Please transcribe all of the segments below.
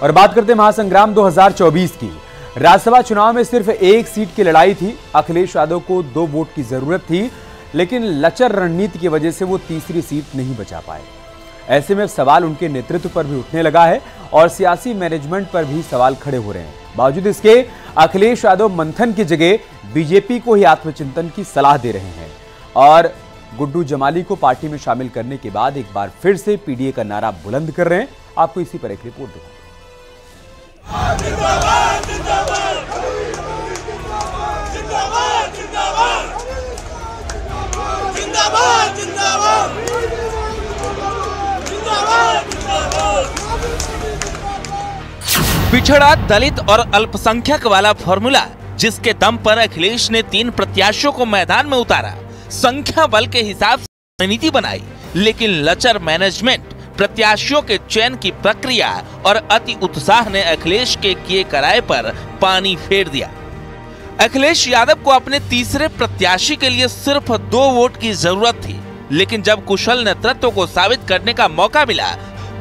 और बात करते हैं महासंग्राम 2024 की। राज्यसभा चुनाव में सिर्फ एक सीट की लड़ाई थी। अखिलेश यादव को 2 वोट की जरूरत थी, लेकिन लचर रणनीति की वजह से वो तीसरी सीट नहीं बचा पाए। ऐसे में सवाल उनके नेतृत्व पर भी उठने लगा है और सियासी मैनेजमेंट पर भी सवाल खड़े हो रहे हैं। बावजूद इसके अखिलेश यादव मंथन की जगह बीजेपी को ही आत्मचिंतन की सलाह दे रहे हैं और गुड्डू जमाली को पार्टी में शामिल करने के बाद एक बार फिर से पीडीए का नारा बुलंद कर रहे हैं। आपको इसी पर एक रिपोर्ट दिखाएं। पिछड़ा, दलित और अल्पसंख्यक वाला फॉर्मूला, जिसके दम पर अखिलेश ने 3 प्रत्याशियों को मैदान में उतारा, संख्या बल के हिसाब से रणनीति बनाई, लेकिन लचर मैनेजमेंट, प्रत्याशियों के चयन की प्रक्रिया और अति उत्साह ने अखिलेश के किए कराए पर पानी फेर दिया। अखिलेश यादव को अपने तीसरे प्रत्याशी के लिए सिर्फ 2 वोट की जरूरत थी, लेकिन जब कुशल नेतृत्व को साबित करने का मौका मिला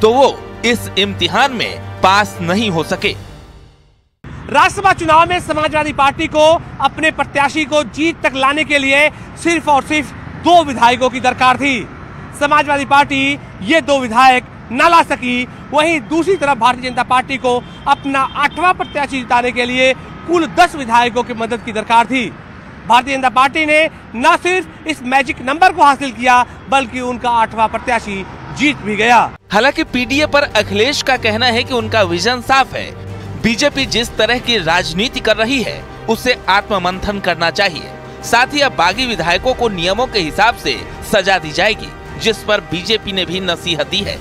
तो वो इस इम्तिहान में पास नहीं हो सके। राज्यसभा चुनाव में समाजवादी पार्टी को अपने प्रत्याशी को जीत तक लाने के लिए सिर्फ और सिर्फ 2 विधायकों की दरकार थी। समाजवादी पार्टी ये 2 विधायक न ला सकी। वहीं दूसरी तरफ भारतीय जनता पार्टी को अपना 8वां प्रत्याशी जिताने के लिए कुल 10 विधायकों की मदद की दरकार थी। भारतीय जनता पार्टी ने न सिर्फ इस मैजिक नंबर को हासिल किया, बल्कि उनका 8वां प्रत्याशी जीत भी गया। हालांकि पीडीए पर अखिलेश का कहना है कि उनका विजन साफ है। बीजेपी जिस तरह की राजनीति कर रही है, उसे आत्ममंथन करना चाहिए। साथ ही अब बागी विधायकों को नियमों के हिसाब से सजा दी जाएगी, जिस पर बीजेपी ने भी नसीहत दी है।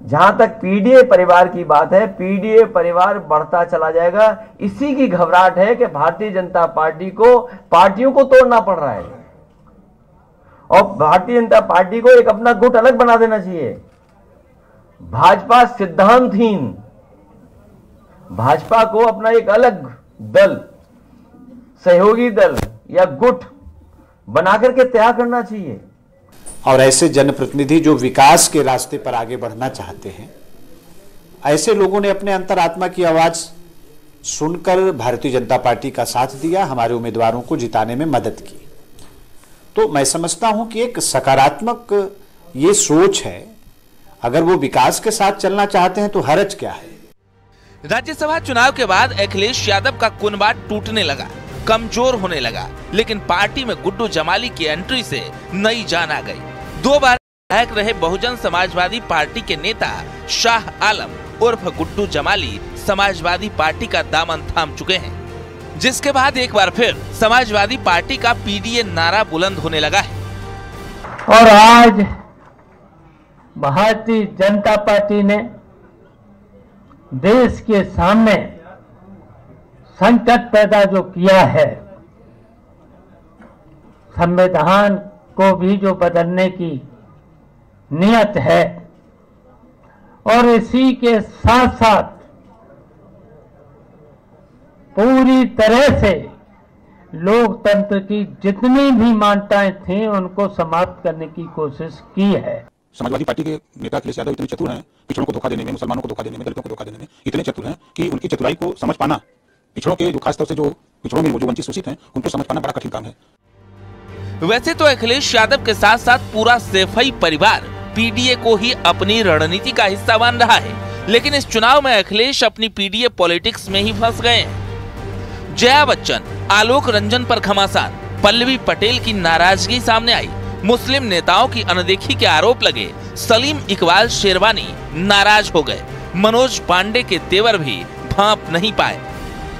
जहां तक पीडीए परिवार की बात है, पीडीए परिवार बढ़ता चला जाएगा। इसी की घबराहट है कि भारतीय जनता पार्टी को पार्टियों को तोड़ना पड़ रहा है और भारतीय जनता पार्टी को एक अपना गुट अलग बना देना चाहिए। भाजपा सिद्धांतहीन, भाजपा को अपना एक अलग दल, सहयोगी दल या गुट बना करके तैयार करना चाहिए। और ऐसे जनप्रतिनिधि जो विकास के रास्ते पर आगे बढ़ना चाहते हैं, ऐसे लोगों ने अपने अंतरात्मा की आवाज सुनकर भारतीय जनता पार्टी का साथ दिया, हमारे उम्मीदवारों को जिताने में मदद की। तो मैं समझता हूं कि एक सकारात्मक ये सोच है। अगर वो विकास के साथ चलना चाहते हैं तो हरज क्या है। राज्यसभा चुनाव के बाद अखिलेश यादव का कुनबा टूटने लगा, कमजोर होने लगा, लेकिन पार्टी में गुड्डू जमाली की एंट्री से नई जान आ गई। 2 बार विधायक रहे बहुजन समाजवादी पार्टी के नेता शाह आलम उर्फ गुड्डू जमाली समाजवादी पार्टी का दामन थाम चुके हैं, जिसके बाद एक बार फिर समाजवादी पार्टी का पीडीए नारा बुलंद होने लगा है। और आज भारतीय जनता पार्टी ने देश के सामने संकट पैदा जो किया है, संविधान को भी जो बदलने की नियत है, और इसी के साथ साथ पूरी तरह से लोकतंत्र की जितनी भी मान्यताएं थी उनको समाप्त करने की कोशिश की है। समाजवादी पार्टी के नेता अखिलेश यादव इतने चतुर हैं, पिछड़ों को धोखा देने में, मुसलमानों को धोखा देने में, दलितों को धोखा देने में इतने चतुर हैं कि उनकी चतुराई को समझ पाना, पिछड़ों के जो खासतौर से जो पिछड़ों में जो वंचित शोषित हैं, उनको समझ पाना बड़ा कठिन काम है। वैसे तो अखिलेश यादव के साथ साथ पूरा सैफई परिवार पीडीए को ही अपनी रणनीति का हिस्सा मान रहा है, लेकिन इस चुनाव में अखिलेश अपनी पीडीए पॉलिटिक्स में ही फंस गए हैं। जया बच्चन, आलोक रंजन पर घमासान, पल्लवी पटेल की नाराजगी सामने आई, मुस्लिम नेताओं की अनदेखी के आरोप लगे, सलीम इकबाल शेरवानी नाराज हो गए, मनोज पांडे के तेवर भी भांप नहीं पाए।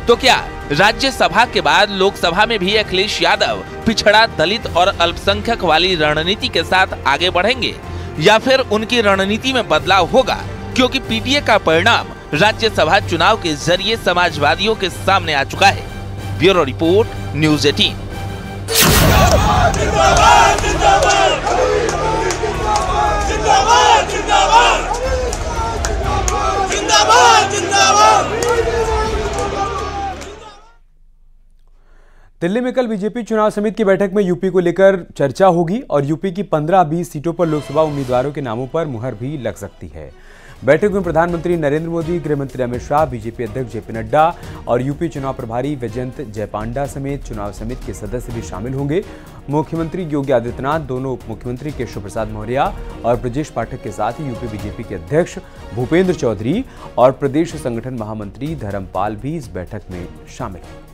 तो क्या राज्यसभा के बाद लोकसभा में भी अखिलेश यादव पिछड़ा, दलित और अल्पसंख्यक वाली रणनीति के साथ आगे बढ़ेंगे, या फिर उनकी रणनीति में बदलाव होगा? क्योंकि पीडीए का परिणाम राज्यसभा चुनाव के जरिए समाजवादियों के सामने आ चुका है। Bureau report, news 18। दिल्ली में कल बीजेपी चुनाव समिति की बैठक में यूपी को लेकर चर्चा होगी और यूपी की 15-20 सीटों पर लोकसभा उम्मीदवारों के नामों पर मुहर भी लग सकती है। बैठक में प्रधानमंत्री नरेंद्र मोदी, गृह मंत्री अमित शाह, बीजेपी अध्यक्ष जेपी नड्डा और यूपी चुनाव प्रभारी वैजयंत जयपांडा समेत चुनाव समिति के सदस्य भी शामिल होंगे। मुख्यमंत्री योगी आदित्यनाथ, दोनों उप मुख्यमंत्री केशव प्रसाद मौर्य और ब्रजेश पाठक के साथ ही यूपी बीजेपी के अध्यक्ष भूपेंद्र चौधरी और प्रदेश संगठन महामंत्री धर्मपाल भी इस बैठक में शामिल हैं।